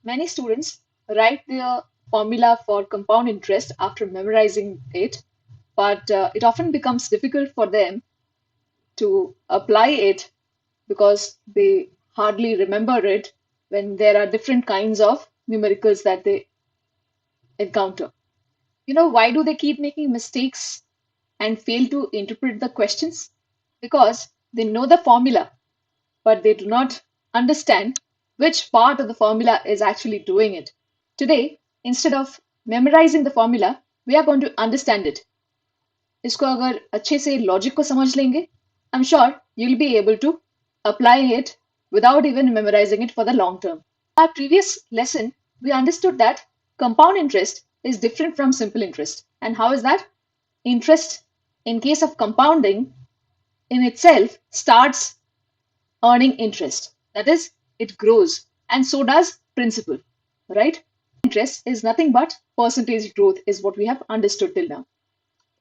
Many students write their formula for compound interest after memorizing it, but it often becomes difficult for them to apply it because they hardly remember it when there are different kinds of numericals that they encounter. Why do they keep making mistakes and fail to interpret the questions? Because they know the formula, but they do not understand which part of the formula is actually doing it. Today, instead of memorizing the formula, we are going to understand it. इसको अगर अच्छे से logic को समझ लेंगे, I'm sure you'll be able to apply it without even memorizing it for the long term. Our previous lesson, we understood that compound interest is different from simple interest. And how is that? Interest, in case of compounding, in itself starts earning interest. That is, it grows, and so does principal, right? Interest is nothing but percentage growth, is what we have understood till now.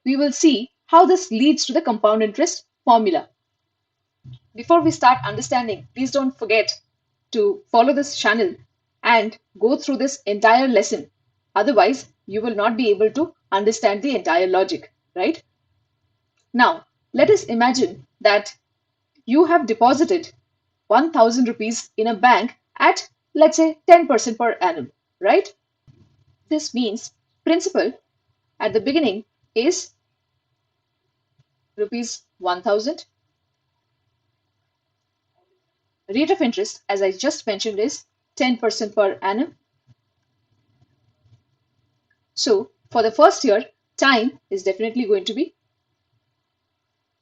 We will see how this leads to the compound interest formula. Before we start understanding, please don't forget to follow this channel and go through this entire lesson. Otherwise, you will not be able to understand the entire logic, right? Now, let us imagine that you have deposited 1000 rupees in a bank at, let's say, 10% per annum, right? This means principal at the beginning is rupees 1000. Rate of interest, as I just mentioned, is 10% per annum. So for the first year, time is definitely going to be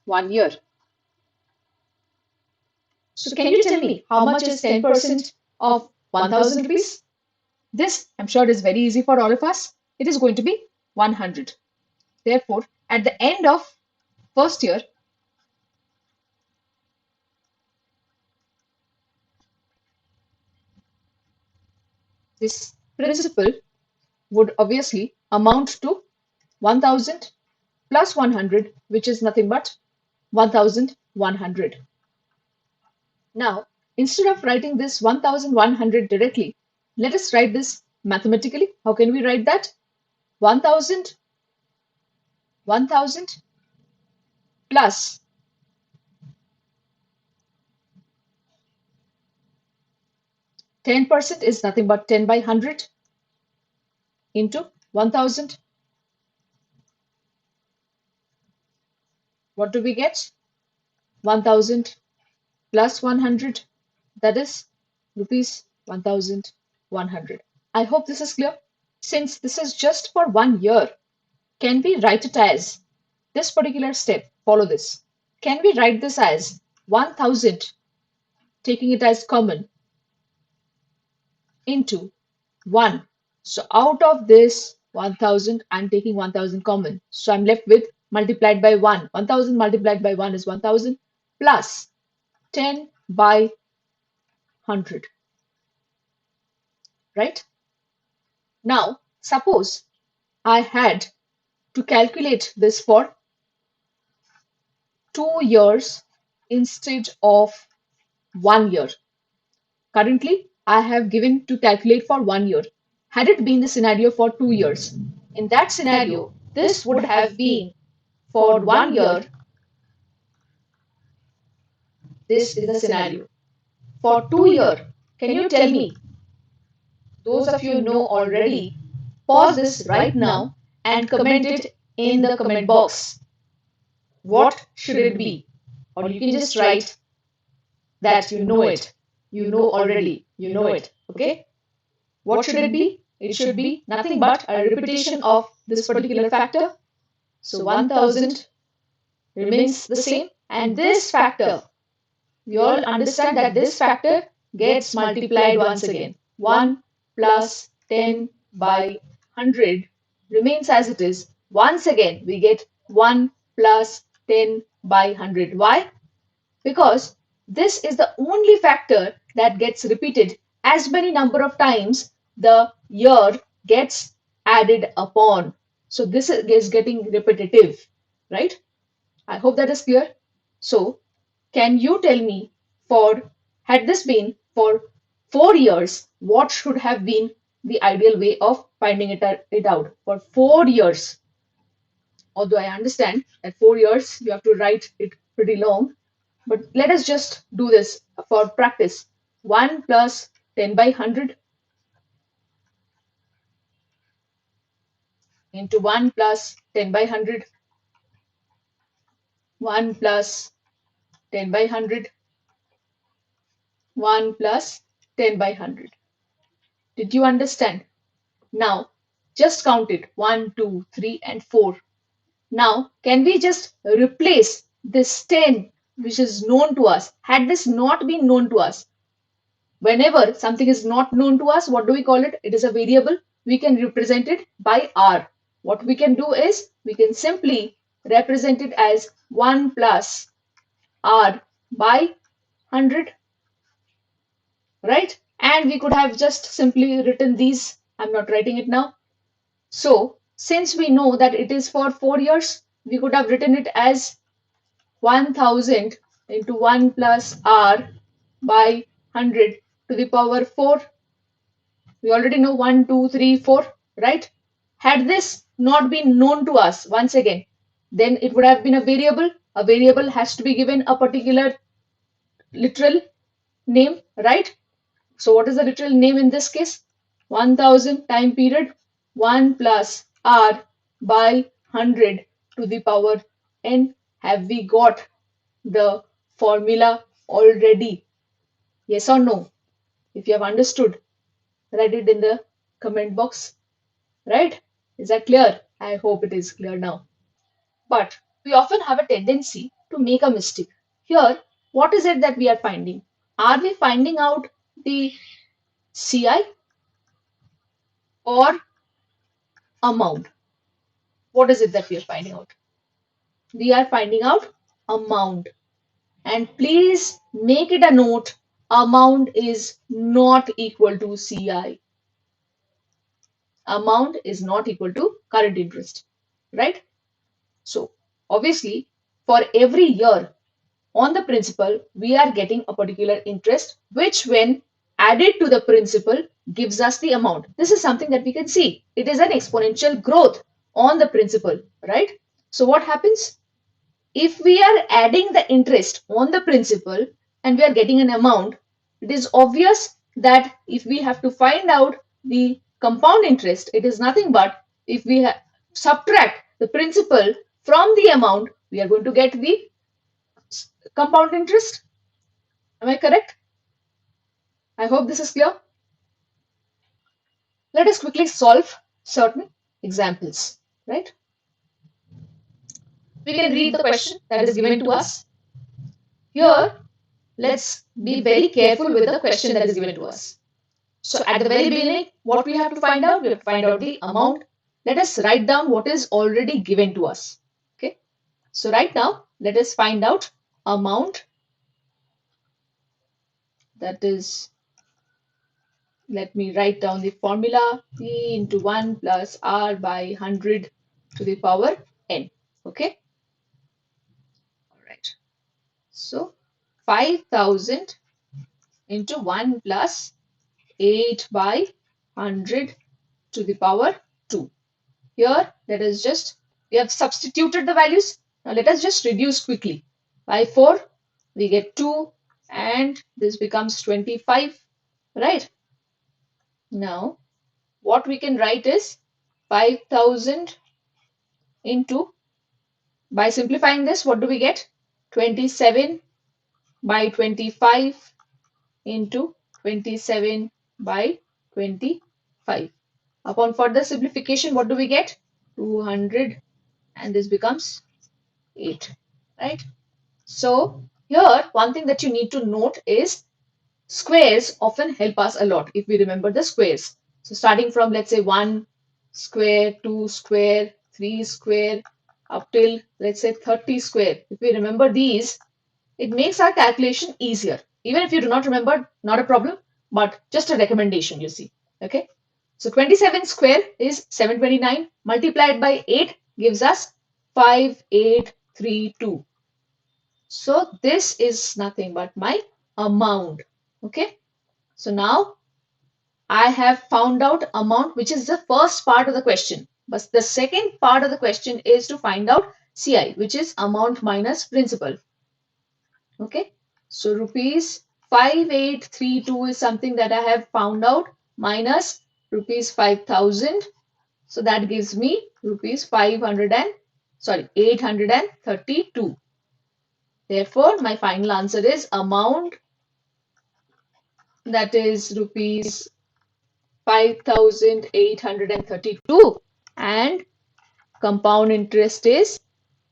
1 year. So can you tell me how much is 10% of 1000 rupees? This, I'm sure, is very easy for all of us. It is going to be 100. Therefore, at the end of first year, this principal would obviously amount to 1000 plus 100, which is nothing but 1100. Now, instead of writing this 1100 directly, let us write this mathematically. How can we write that? 1000 plus 10% is nothing but 10 by 100 into 1000. What do we get? 1000 plus 100, that is rupees 1100. I hope this is clear. Since this is just for 1 year, can we write it as this particular step? Follow this. Can we write this as 1000, taking it as common, into 1? So out of this 1000, I'm taking 1000 common. So I'm left with multiplied by 1. 1000 multiplied by 1 is 1000 plus 10 by 100. Right? Now, suppose I had to calculate this for 2 years instead of 1 year. Currently, I have given to calculate for 1 year. Had it been the scenario for 2 years, in that scenario, this would have been for 1 year. This is the scenario. For 2 years, can you tell me? Those of you know already, pause this right now and comment it in the comment box. What should it be? Or you can just write that you know it. You know already. You know it. Okay? What should it be? It should be nothing but a repetition of this particular factor. So 1000 remains the same. And this factor, we all understand that this factor gets multiplied once again. 1 plus 10 by 100 remains as it is. Once again, we get 1 plus 10 by 100. Why? Because this is the only factor that gets repeated as many number of times the year gets added upon. So this is getting repetitive, right? I hope that is clear. So can you tell me, for had this been for 4 years, what should have been the ideal way of finding it out? For 4 years, although I understand that 4 years you have to write it pretty long, but let us just do this for practice. 1 plus 10 by 100 into 1 plus 10 by 100, 1 plus 10 by 100, 1 plus 10 by 100. Did you understand? Now, just count it 1, 2, 3, and 4. Now, can we just replace this 10 which is known to us? Had this not been known to us, whenever something is not known to us, what do we call it? It is a variable. We can represent it by r. What we can do is we can simply represent it as 1 plus r by 100, right? And we could have just simply written these. I'm not writing it now. So, since we know that it is for 4 years, we could have written it as 1000 into 1 plus r by 100 to the power 4. We already know 1, 2, 3, 4, right? Had this not been known to us, once again, then it would have been a variable. A variable has to be given a particular literal name, right? So what is the literal name in this case? 1000 time period 1 plus r by 100 to the power n. Have we got the formula already? Yes or no? If you have understood, write it in the comment box, right? Is that clear? I hope it is clear now. But we often have a tendency to make a mistake. Here, what is it that we are finding? Are we finding out the CI or amount? What is it that we are finding out? We are finding out amount. And please make it a note, amount is not equal to CI. Amount is not equal to current interest, right? So obviously, for every year on the principal, we are getting a particular interest, which when added to the principal gives us the amount. This is something that we can see. It is an exponential growth on the principal, right? So what happens? If we are adding the interest on the principal and we are getting an amount, it is obvious that if we have to find out the compound interest, it is nothing but if we subtract the principal from the amount, we are going to get the compound interest. Am I correct? I hope this is clear. Let us quickly solve certain examples, right? We can read the question that is given to us. Here, let's be very careful with the question that is given to us. So at the very beginning, what we have to find out? We have to find out the amount. Let us write down what is already given to us. Okay. So right now, let us find out amount. That is, let me write down the formula. P into 1 plus R by 100 to the power n. Okay. All right. So 5000 into 1 plus 8 by 100 to the power 2. Here, let us just, we have substituted the values. Now, let us just reduce quickly. By 4, we get 2 and this becomes 25, right? Now, what we can write is 5000 into, by simplifying this, what do we get? 27 by 25 into 27 by 25. Upon further simplification, what do we get? 200 and this becomes 8, right? So here, one thing that you need to note is squares often help us a lot if we remember the squares. So starting from, let's say, 1 square, 2 square, 3 square, up till, let's say, 30 square. If we remember these, it makes our calculation easier. Even if you do not remember, not a problem, but just a recommendation, you see. Okay. So 27 square is 729 multiplied by 8 gives us 5832. So this is nothing but my amount. Okay. So now I have found out amount, which is the first part of the question. But the second part of the question is to find out CI, which is amount minus principal. Okay. So rupees 5832 is something that I have found out minus rupees 5000. So that gives me rupees 832. Therefore, my final answer is amount, that is rupees 5832, and compound interest is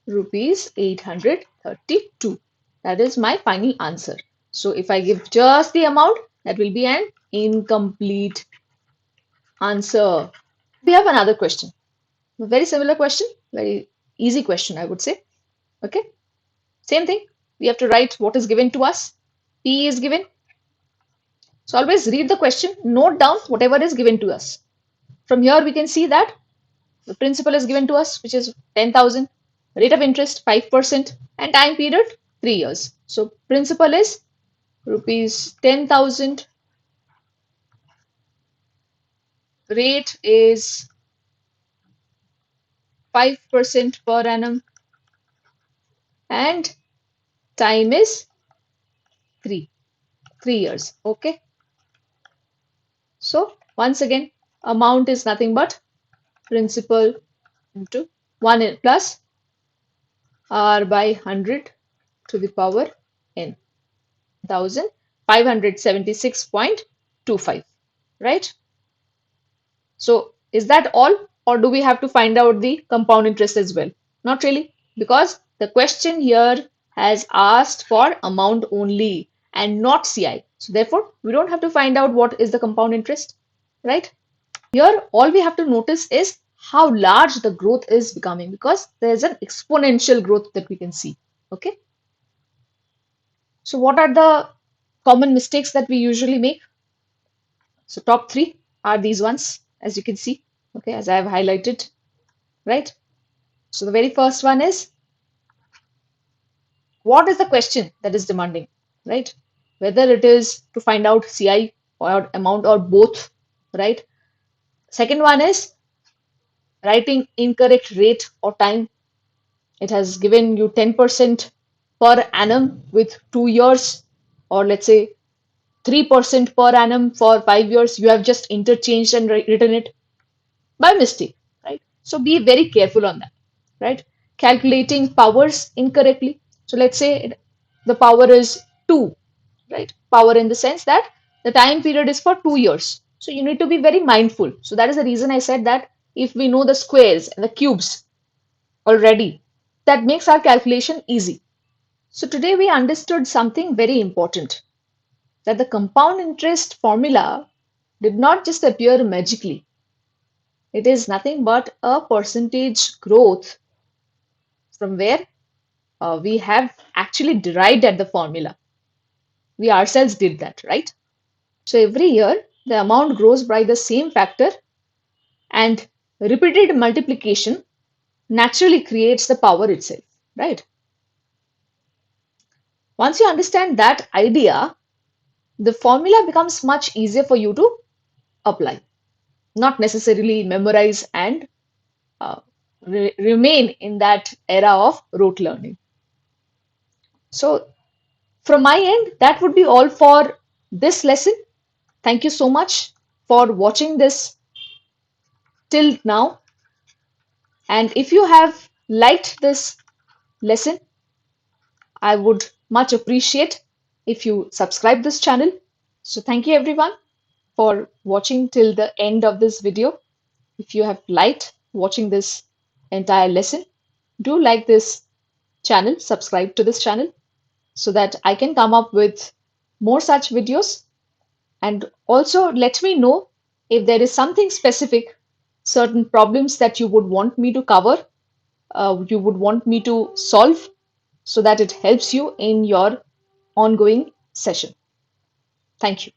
rupees 832. That is my final answer. So if I give just the amount, that will be an incomplete answer. We have another question. A very similar question, very easy question, I would say. Okay. Same thing. We have to write what is given to us. P is given. So always read the question, note down whatever is given to us. From here, we can see that the principal is given to us, which is 10,000, rate of interest 5%, and time period 3 years. So principal is rupees 10,000, rate is 5% per annum, and time is 3 years. Okay. So once again, amount is nothing but principal into 1 plus r by 100 to the power n, 1576.25, right? So is that all, or do we have to find out the compound interest as well? Not really, because the question here has asked for amount only and not CI. So therefore, we don't have to find out what is the compound interest, right? Here, all we have to notice is how large the growth is becoming, because there's an exponential growth that we can see. Okay. So what are the common mistakes that we usually make? So top three are these ones, as you can see, okay, as I have highlighted, right? So the very first one is, what is the question that is demanding, right? Whether it is to find out CI or amount or both, right? Second one is writing incorrect rate or time. It has given you 10% per annum with 2 years, or let's say 3% per annum for 5 years. You have just interchanged and written it by mistake, right? So be very careful on that, right? Calculating powers incorrectly. So let's say the power is 2, right? Power in the sense that the time period is for 2 years. So you need to be very mindful. So that is the reason I said that if we know the squares and the cubes already, that makes our calculation easy. So today we understood something very important, that the compound interest formula did not just appear magically. It is nothing but a percentage growth from where we have actually derived at the formula. We ourselves did that, right? So every year, the amount grows by the same factor, and repeated multiplication naturally creates the power itself, right? Once you understand that idea, the formula becomes much easier for you to apply, not necessarily memorize and remain in that era of rote learning. So from my end, that would be all for this lesson. Thank you so much for watching this till now. And if you have liked this lesson, I would much appreciate if you subscribe this channel. So thank you everyone for watching till the end of this video. If you have liked watching this entire lesson, do like this channel, subscribe to this channel so that I can come up with more such videos. And also let me know if there is something specific, certain problems that you would want me to cover, you would want me to solve, so that it helps you in your ongoing session. Thank you.